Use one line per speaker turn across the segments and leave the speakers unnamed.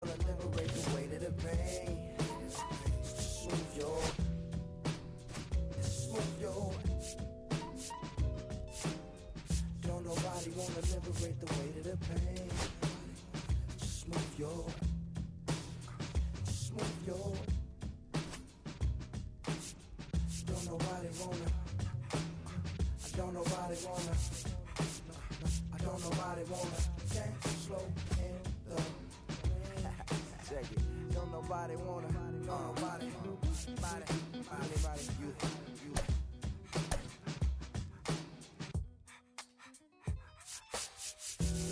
liberate the weight of the pain. Smooth your. Don't nobody wanna liberate the weight of the pain. Smooth your. Don't nobody wanna. I don't nobody wanna dance slow in the check it. Don't nobody wanna. Anybody, you.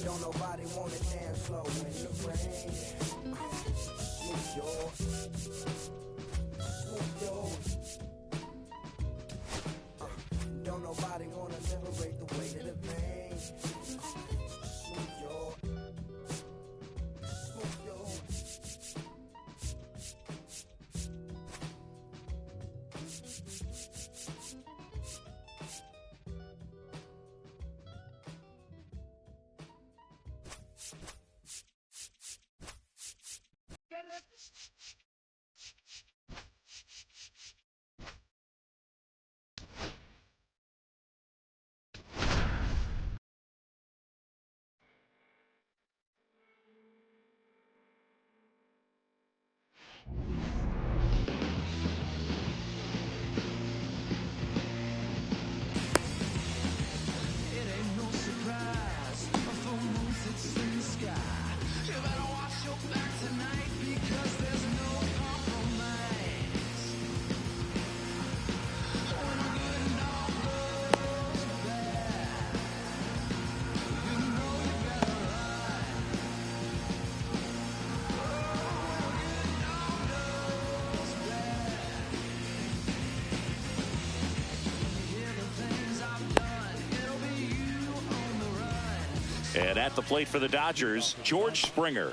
Don't nobody wanna dance slow in the rain. Smooth your. Don't nobody wanna liberate the weight of the pain. Smooth your.
And at the plate for the Dodgers, George Springer.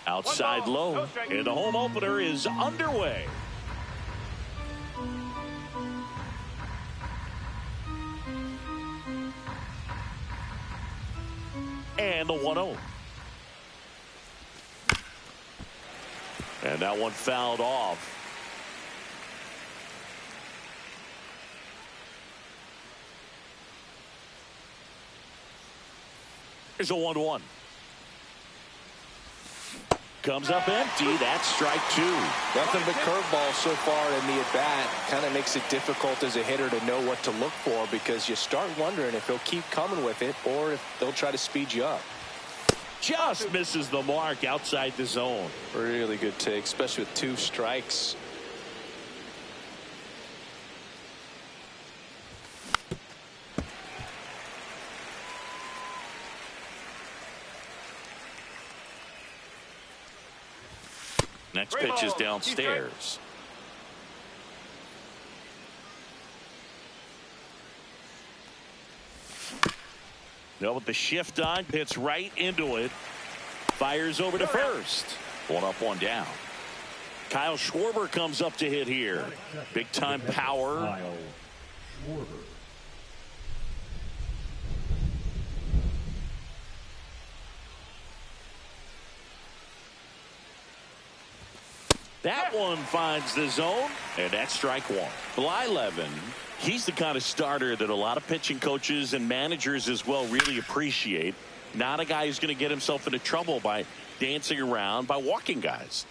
Outside low, and the home opener is underway. And the 1-0. And that one fouled off. Here's a 1-1. Comes up empty. That's strike two.
Nothing but curveball so far in the at-bat. Kind of makes it difficult as a hitter to know what to look for, because you start wondering if he'll keep coming with it or if they'll try to speed you up.
Just misses the mark outside the zone.
Really good take, especially with 2 strikes.
Next pitch is downstairs. No, with the shift on, hits right into it. Fires over to first. 1 up, 1 down. Kyle Schwarber comes up to hit here. Big time power.
Kyle Schwarber.
That one finds the zone, and that's strike 1. Blyleven, he's the kind of starter that a lot of pitching coaches and managers as well really appreciate. Not a guy who's going to get himself into trouble by dancing around, by walking guys.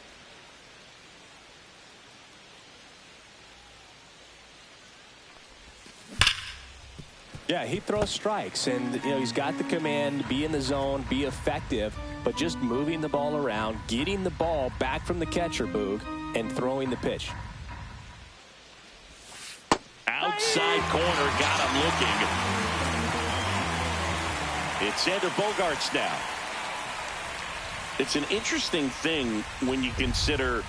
Yeah, he throws strikes, and he's got the command, be in the zone, be effective, but just moving the ball around, getting the ball back from the catcher, Boog, and throwing the pitch.
Outside corner, got him looking. It's Xander Bogaerts now. It's an interesting thing when you consider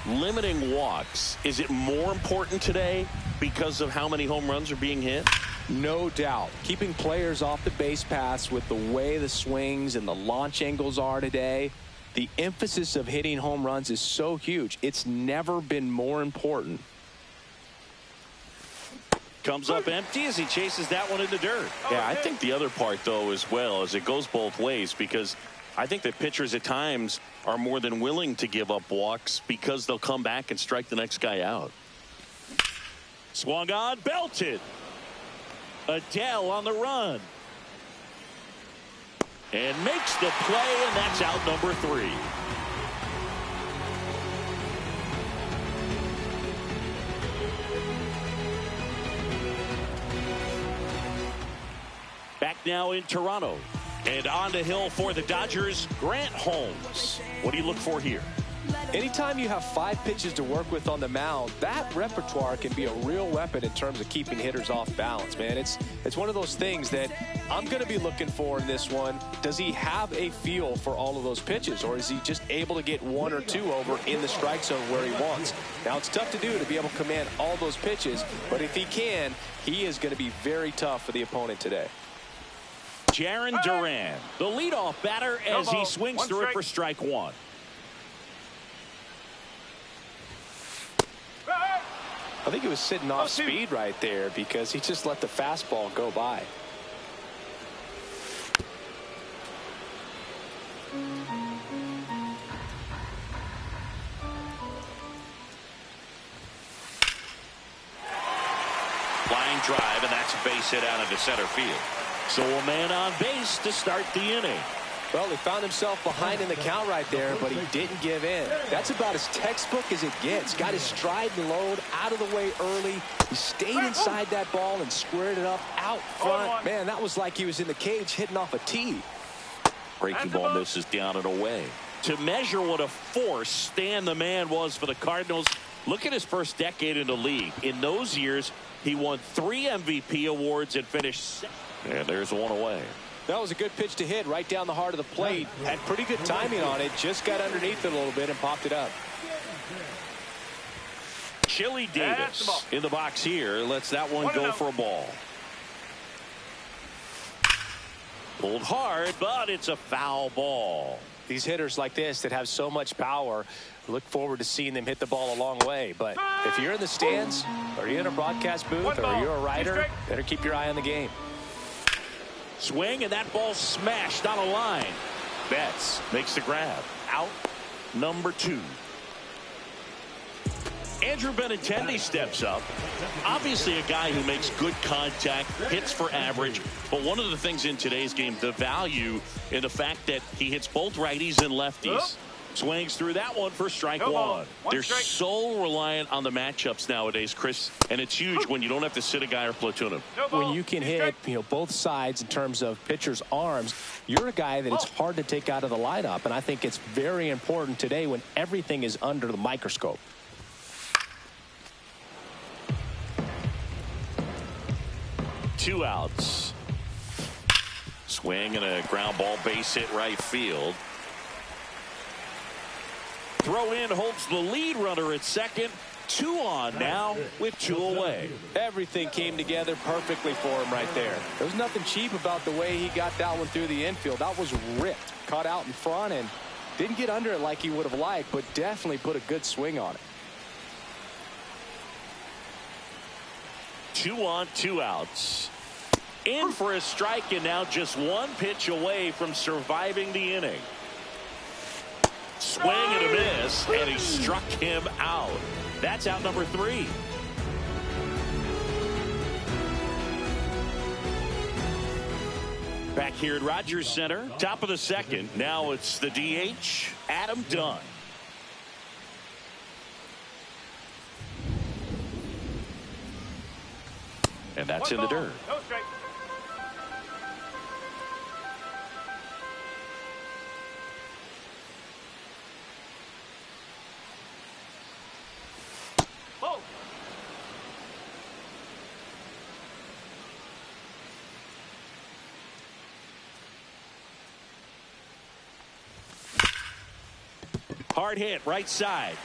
limiting walks. Is it more important today because of how many home runs are being hit?
No doubt. Keeping players off the base paths with the way the swings and the launch angles are today, the emphasis of hitting home runs is so huge. It's never been more important
comes up empty as he chases that one in the dirt. Yeah, I think the other part, though, as well, is it goes both ways, because I think that pitchers at times are more than willing to give up walks because they'll come back and strike the next guy out. Swung on, belted. Adele on the run. And makes the play, and that's out number 3. Back now in Toronto. And on the hill for the Dodgers, Grant Holmes. What do you look for here?
Anytime you have 5 pitches to work with on the mound, that repertoire can be a real weapon in terms of keeping hitters off balance, man. It's one of those things that I'm going to be looking for in this one. Does he have a feel for all of those pitches, or is he just able to get 1 or 2 over in the strike zone where he wants? Now, it's tough to do to be able to command all those pitches, but if he can, he is going to be very tough for the opponent today.
Jarren Duran, the leadoff batter, as he swings through it for strike 1.
I think he was sitting off speed right there because he just let the fastball go by.
Flying drive, and that's a base hit out into center field. So a man on base to start the inning.
Well, he found himself behind in the count right there, but he didn't give in. That's about as textbook as it gets. Got his stride and load out of the way early. He stayed inside that ball and squared it up out front. Man, that was like he was in the cage hitting off a tee.
Breaking ball misses down and away. To measure what a force Stan the Man was for the Cardinals, look at his first decade in the league. In those years, he won 3 MVP awards and finished 2nd. And there's one away.
That was a good pitch to hit right down the heart of the plate. Had pretty good timing on it. Just got underneath it a little bit and popped it up.
Chili Davis in the box here. Lets that one go for a ball. Pulled hard, but it's a foul ball.
These hitters like this that have so much power, look forward to seeing them hit the ball a long way. But if you're in the stands, or you're in a broadcast booth, or you're a writer, better keep your eye on the game.
Swing, and that ball smashed on a line. Betts makes the grab. Out number 2. Andrew Benintendi steps up. Obviously a guy who makes good contact, hits for average. But one of the things in today's game, the value in the fact that he hits both righties and lefties. Swings through that one for strike 1. They're so reliant on the matchups nowadays, Chris, and it's huge when you don't have to sit a guy or platoon him.
When you can hit, both sides in terms of pitchers' arms, you're a guy that it's hard to take out of the lineup, and I think it's very important today when everything is under the microscope.
Two outs. Swing and a ground ball base hit right field. Throw in holds the lead runner at second. 2 on now with 2 away.
Everything came together perfectly for him right there. There was nothing cheap about the way he got that one through the infield. That was ripped. Caught out in front and didn't get under it like he would have liked, but definitely put a good swing on it.
2 on, 2 outs. In for a strike, and now just 1 pitch away from surviving the inning. Swing and a miss, and he struck him out. That's out number 3. Back here at Rogers Center, top of the second. Now it's the DH, Adam Dunn. And that's in the dirt.
No strike.
Hard hit, right side.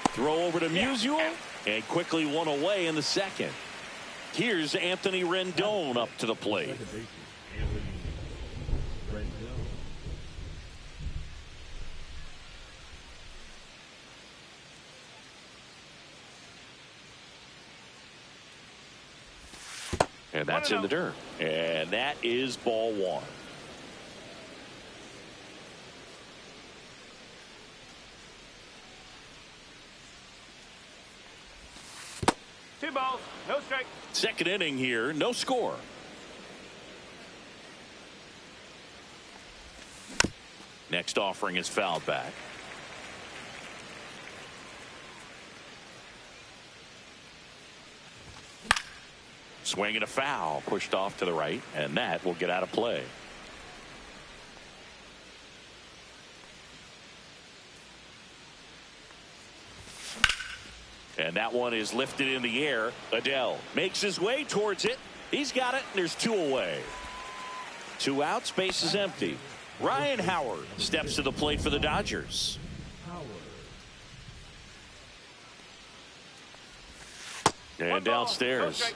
Throw over to Musial, and quickly 1 away in the second. Here's Anthony Rendon up to the plate. And that's in the dirt. And that is ball one.
Two balls, no strike.
Second inning here, no score. Next offering is fouled back. Swing and a foul, pushed off to the right, and that will get out of play. And that one is lifted in the air. Adele makes his way towards it. He's got it, and there's two away. Two outs, base is empty. Ryan Howard steps to the plate for the Dodgers. And downstairs.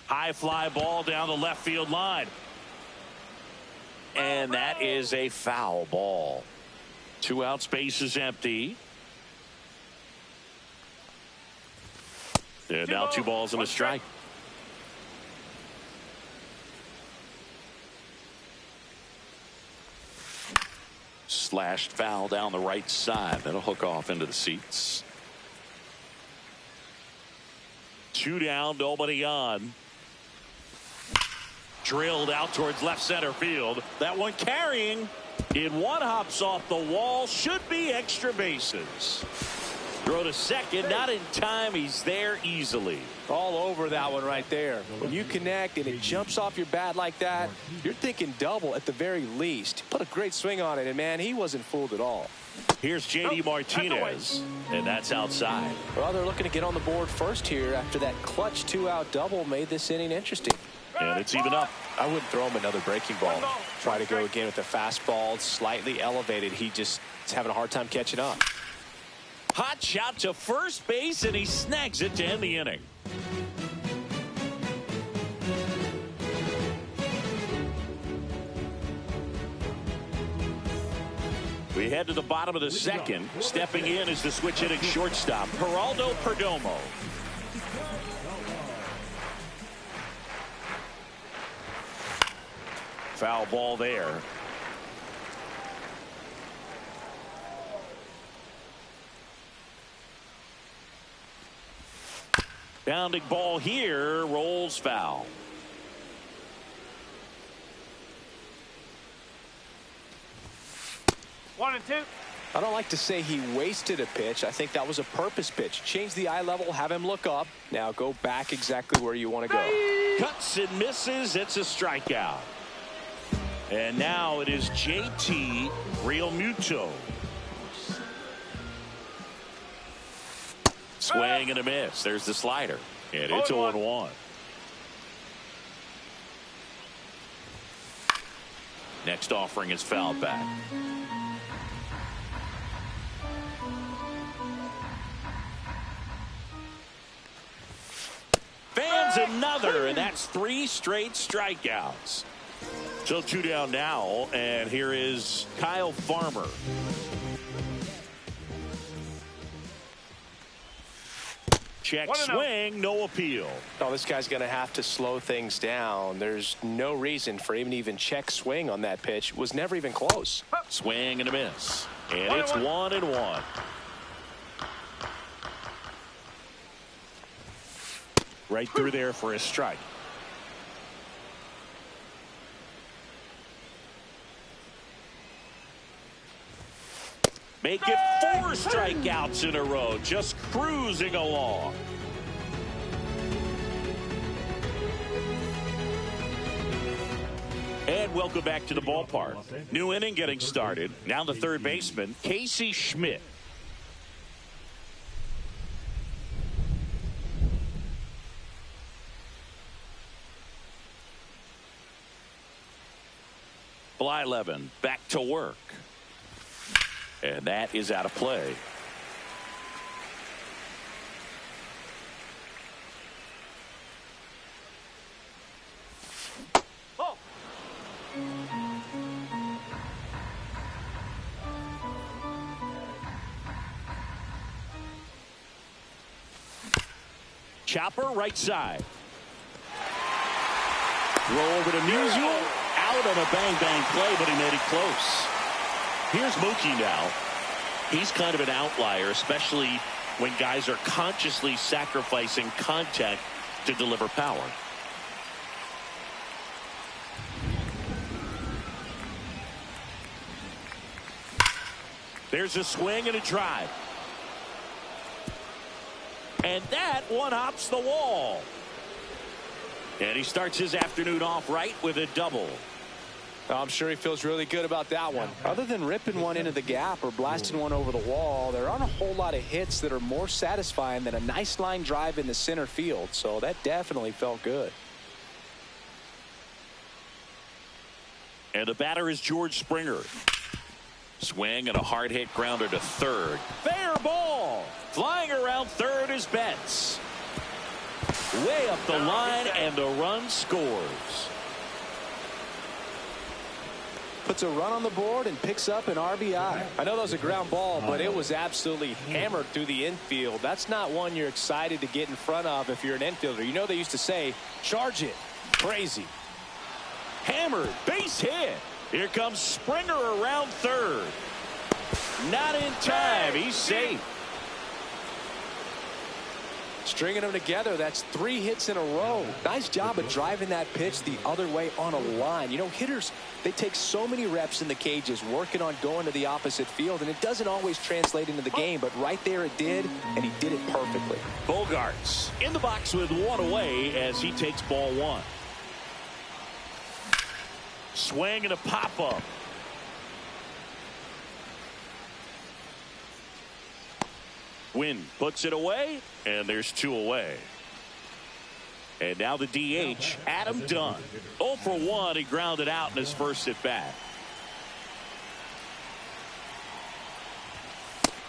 High fly ball down the left field line. And that is a foul ball. Two outs, base is empty. And now two balls and a strike. Slashed foul down the right side. That'll hook off into the seats. Two down, nobody on. Drilled out towards left center field. That one carrying. In one hops off the wall. Should be extra bases. Throw to second, not in time. He's there easily.
All over that one right there. When you connect and it jumps off your bat like that, you're thinking double at the very least. Put a great swing on it, and man, he wasn't fooled at all.
Here's J.D. Martinez, and that's outside.
Well, they're looking to get on the board first here after that clutch two-out double made this inning interesting.
And it's even up.
I wouldn't throw him another breaking ball. Try to go again with the fastball, slightly elevated. He just is having a hard time catching up.
Hot shot to first base, and he snags it to end the inning. We head to the bottom of the second. Stepping in is the switch hitting shortstop, Geraldo Perdomo. Foul ball there. Bounding ball here, rolls foul.
One and two.
I don't like to say he wasted a pitch. I think that was a purpose pitch. Change the eye level, have him look up. Now go back exactly where you want to go.
Cuts and misses. It's a strikeout. And now it is JT Realmuto. Swing and a miss. There's the slider. And it's 0-1. Next offering is fouled back. Fans another, and that's 3 straight strikeouts. So 2 down now, and here is Kyle Farmer. Check swing, no appeal.
Oh, this guy's going to have to slow things down. There's no reason for him to even check swing on that pitch. It was never even close.
Swing and a miss. And it's 1-1. Right through there for a strike. Make it 4 strikeouts in a row, just cruising along. And welcome back to the ballpark. New inning getting started. Now the third baseman, Casey Schmidt. Blyleven back to work. And that is out of play. Chopper right side. Throw over to Musial. Out on a bang-bang play, but he made it close. Here's Mookie now. He's kind of an outlier, especially when guys are consciously sacrificing contact to deliver power. There's a swing and a drive. And that one hops the wall. And he starts his afternoon off right with a double.
I'm sure he feels really good about that one. Other than ripping one into the gap or blasting one over the wall, there aren't a whole lot of hits that are more satisfying than a nice line drive in the center field. So that definitely felt good.
And the batter is George Springer. Swing and a hard hit grounder to third. Fair ball. Flying around third is Betts. Way up the line, and the run scores.
Puts a run on the board and picks up an RBI. I know that was a ground ball, but it was absolutely hammered through the infield. That's not one you're excited to get in front of if you're an infielder. You know they used to say, charge it. Crazy.
Hammered, base hit. Here comes Springer around third. Not in time. He's safe.
Stringing them together, that's 3 hits in a row. Nice job of driving that pitch the other way on a line. You know, hitters, they take so many reps in the cages working on going to the opposite field, and it doesn't always translate into the game, but right there it did, and he did it perfectly.
Bogarts in the box with one away as he takes ball one. Swing and a pop-up. Wynn puts it away, and there's 2 away. And now the DH, Adam Dunn. 0 for 1, he grounded out in his first at bat.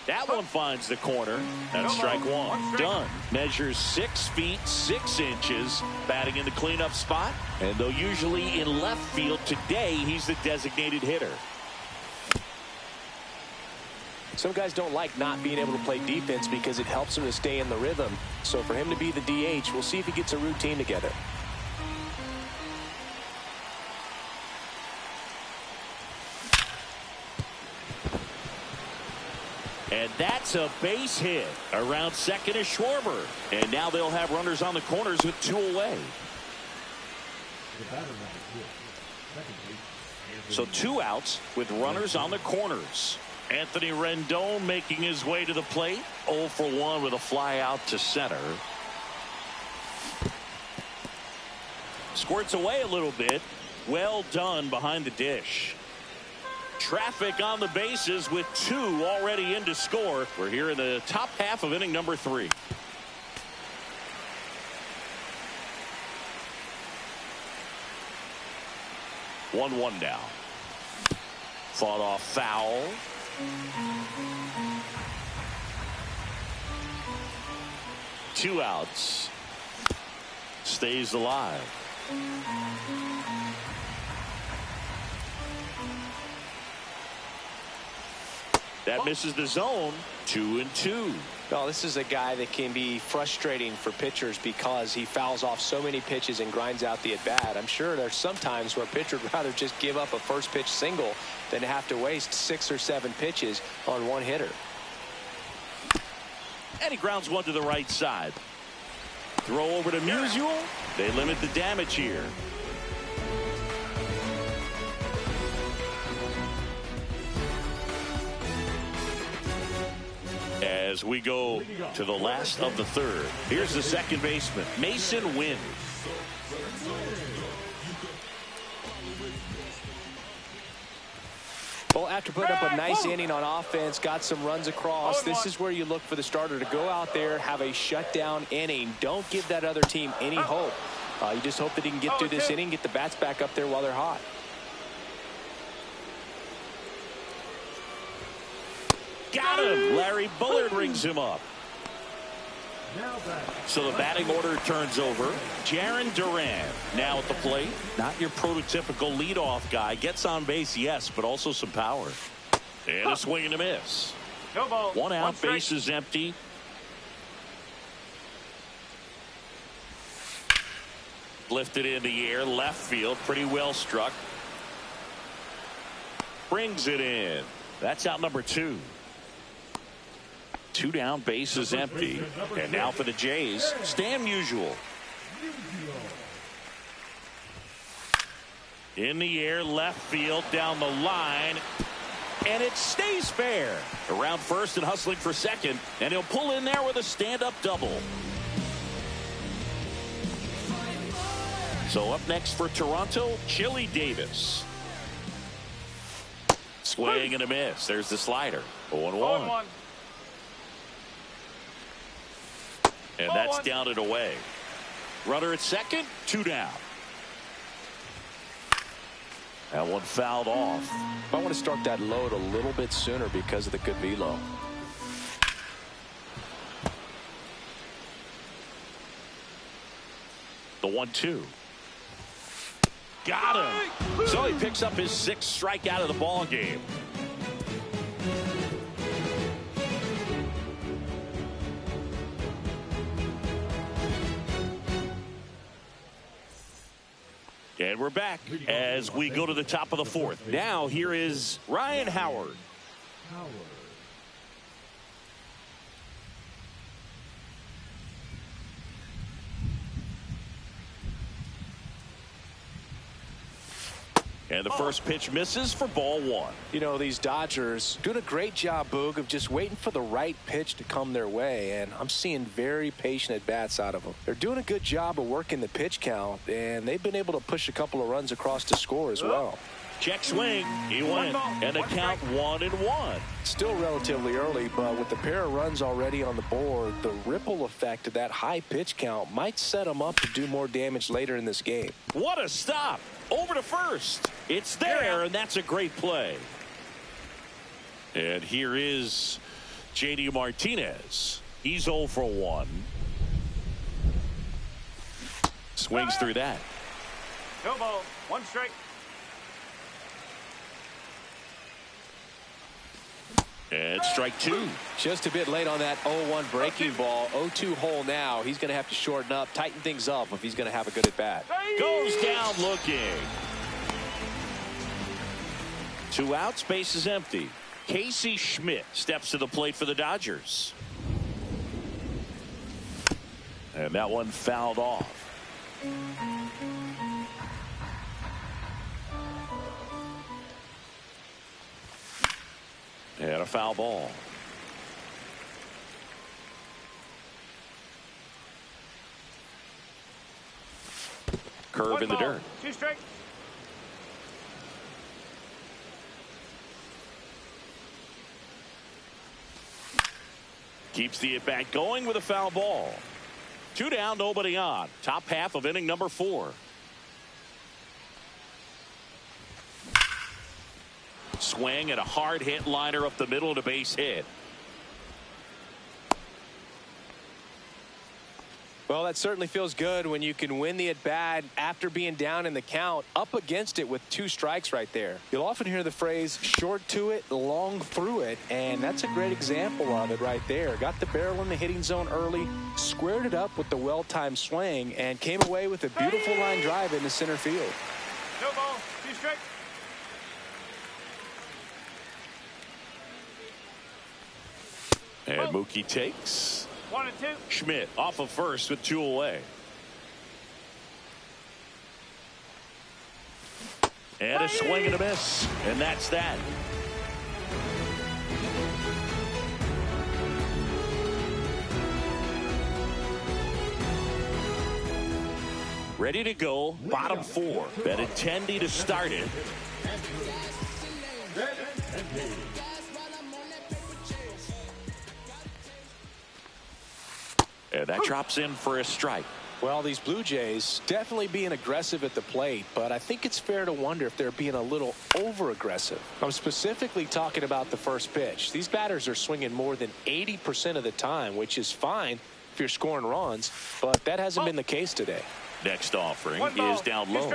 That one finds the corner. That's strike one. Dunn measures 6 feet 6 inches, batting in the cleanup spot. And though usually in left field, today he's the designated hitter.
Some guys don't like not being able to play defense because it helps them to stay in the rhythm. So for him to be the DH, we'll see if he gets a routine together.
And that's a base hit. Around second is Schwarber. And now they'll have runners on the corners with 2 away. So 2 outs with runners on the corners. Anthony Rendon making his way to the plate. 0 for 1 with a fly out to center. Squirts away a little bit. Well done behind the dish. Traffic on the bases with 2 already in to score. We're here in the top half of inning number 3. One now. Fought off foul. Two outs. Stays alive. That misses the zone. 2-2.
Well, this is a guy that can be frustrating for pitchers because he fouls off so many pitches and grinds out the at-bat. I'm sure there's some times where a pitcher would rather just give up a first pitch single than have to waste 6 or 7 pitches on one hitter.
And he grounds one to the right side. Throw over to Musial. They limit the damage here. As we go to the last of the third. Here's the second baseman, Mason Wynn.
Well, after putting up a nice inning on offense, got some runs across, this is where you look for the starter to go out there, have a shutdown inning. Don't give that other team any hope. You just hope that he can get through this inning, get the bats back up there while they're hot.
Got him. Larry Bullard rings him up. So the batting order turns over. Jarren Duran now at the plate. Not your prototypical leadoff guy. Gets on base, yes, but also some power. And a swing and a miss.
No ball.
1 out, base is empty. Lifted in the air, left field, pretty well struck. Brings it in. That's out number 2. 2 down, base is empty. And now for the Jays, Stan Musial. In the air, left field, down the line. And it stays fair. Around first and hustling for second. And he'll pull in there with a stand-up double. So up next for Toronto, Chili Davis. Swing and a miss. There's the slider. 0-1. And that's down and away. Runner at second, 2 down. That one fouled off.
I want to start that load a little bit sooner because of the good velo.
The 1-2. Got him. So he picks up his 6th strikeout of the ball game. And we're back as we go to the top of the 4th. Now here is Ryan Howard. And the first pitch misses for ball 1.
You know, these Dodgers doing a great job, Boog, of just waiting for the right pitch to come their way. And I'm seeing very patient at-bats out of them. They're doing a good job of working the pitch count, and they've been able to push a couple of runs across to score as well.
Check swing. He went. And the count 1-1.
Still relatively early, but with the pair of runs already on the board, the ripple effect of that high pitch count might set them up to do more damage later in this game.
What a stop. Over to first. It's there, and that's a great play. And here is J.D. Martinez. He's 0 for 1. Swings through that.
No ball. 1 strike.
And strike 2.
Just a bit late on that 0-1 breaking ball. 0-2 hole now. He's going to have to shorten up, tighten things up if he's going to have a good at bat.
Goes down looking. 2 outs, base is empty. Casey Schmidt steps to the plate for the Dodgers. And that one fouled off. And a foul ball. Curve in the dirt.
2 strikes.
Keeps the at-bat going with a foul ball. 2 down, nobody on. Top half of inning number 4. Swing and a hard hit liner up the middle to base hit.
Well, that certainly feels good when you can win the at-bat after being down in the count, up against it with 2 strikes right there. You'll often hear the phrase short to it, long through it, and that's a great example of it right there. Got the barrel in the hitting zone early, squared it up with the well-timed swing, and came away with a beautiful line drive into center field.
No ball. 2 strikes.
And Mookie takes.
1 and 2.
Schmidt off of first with 2 away. And a swing and a miss. And that's that. Ready to go. Bottom 4. Benintendi to start it. And that drops in for a strike.
Well, these Blue Jays definitely being aggressive at the plate, but I think it's fair to wonder if they're being a little over-aggressive. I'm specifically talking about the first pitch. These batters are swinging more than 80% of the time, which is fine if you're scoring runs, but that hasn't been the case today.
Next offering is down low.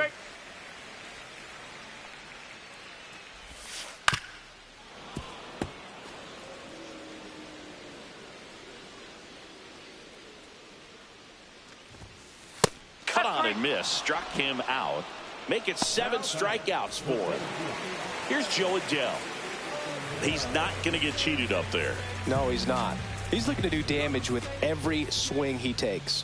swung on and missed. Struck him out. Make it 7 strikeouts for him. Here's Joe Adele. He's not going to get cheated up there.
No, he's not. He's looking to do damage with every swing he takes.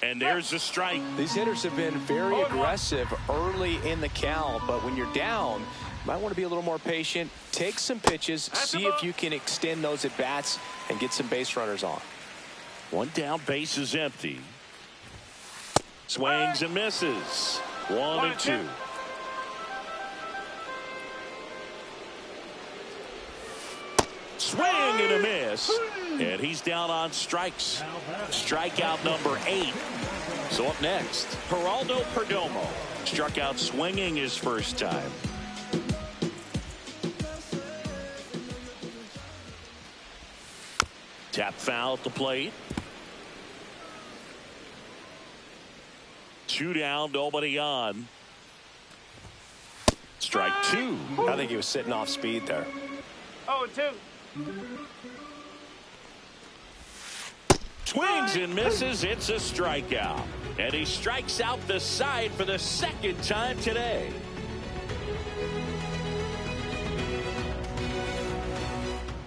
And there's a strike.
These hitters have been very aggressive early in the count, but when you're down, you might want to be a little more patient. Take some pitches, see if you can extend those at bats and get some base runners on.
1 down, base is empty. Swings and misses. 1-2. Swing and a miss. And he's down on strikes. Strikeout number 8. So up next, Geraldo Perdomo. Struck out swinging his first time. Tap foul at the plate. 2 down, nobody on. Strike 2.
I think he was sitting off speed there.
0-2.
Swings and misses. It's a strikeout. And he strikes out the side for the 2nd time today.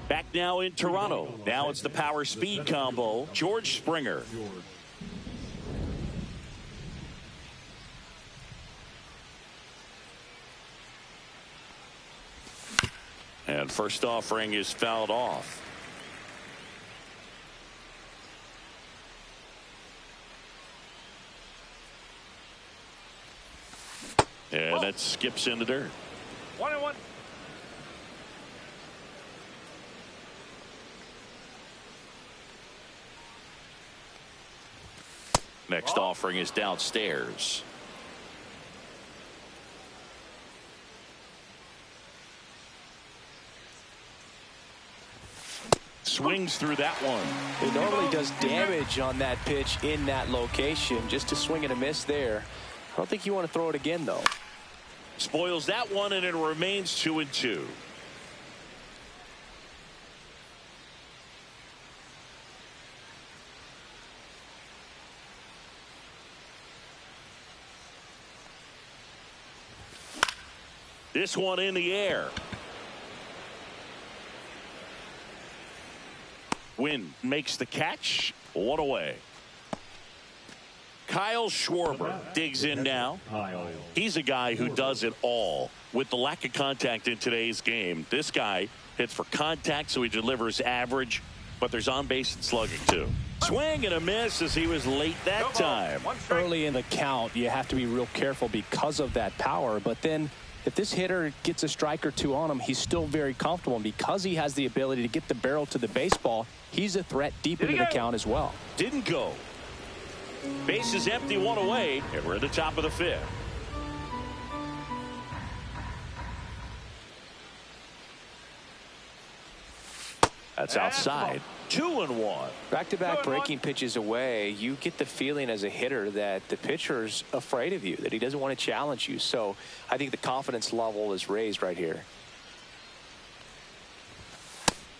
Back now in Toronto. Now it's the power speed combo. George Springer. And first offering is fouled off. And that skips into dirt.
1-1.
Next offering is downstairs. Swings through that one.
It normally does damage on that pitch in that location. Just to swing and a miss there. I don't think you want to throw it again, though.
Spoils that one, and it remains 2-2. This one in the air. Wynn makes the catch. 1 away. Kyle Schwarber digs in now. He's a guy who does it all. With the lack of contact in today's game, this guy hits for contact, so he delivers average, but there's on base and slugging too. Swing and a miss as he was late that time.
Early in the count, you have to be real careful because of that power, but then if this hitter gets a strike or 2 on him, he's still very comfortable. And because he has the ability to get the barrel to the baseball, he's a threat deep into the count as well.
Didn't go. Base is empty, 1 away, and we're at the top of the 5th. That's outside. 2-1.
Back-to-back breaking pitches away, you get the feeling as a hitter that the pitcher's afraid of you, that he doesn't want to challenge you. So I think the confidence level is raised right here.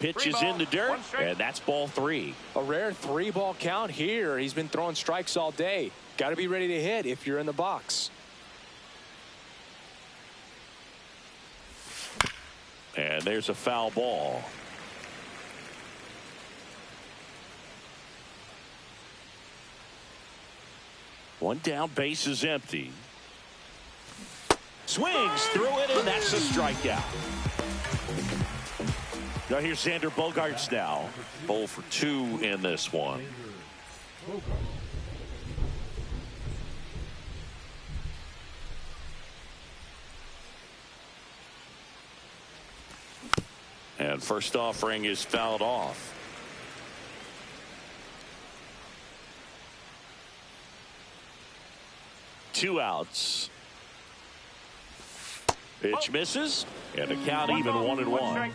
Pitch is in the dirt, and that's ball 3.
A rare 3-ball count here. He's been throwing strikes all day. Got to be ready to hit if you're in the box.
And there's a foul ball. One down, base is empty. Swings through it, and that's a strikeout. Now here's Xander Bogaerts now. 0 for 2 in this one. And first offering is fouled off. Two outs. Pitch misses, and the count even 1-1.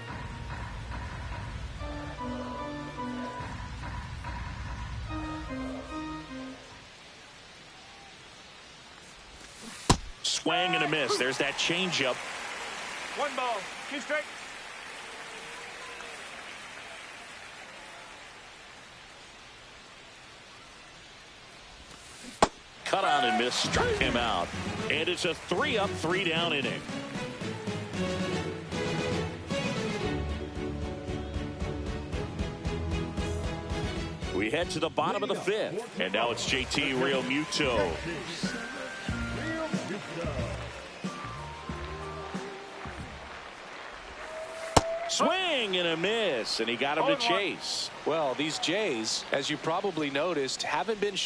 Swing and a miss. There's that changeup.
1 ball, 2 strikes.
cut on and miss, struck him out. And it's a 3-up, 3-down inning. We head to the bottom of the 5th. And now it's JT Realmuto. Swing and a miss, and he got him to chase.
Well, these Jays, as you probably noticed, haven't been shy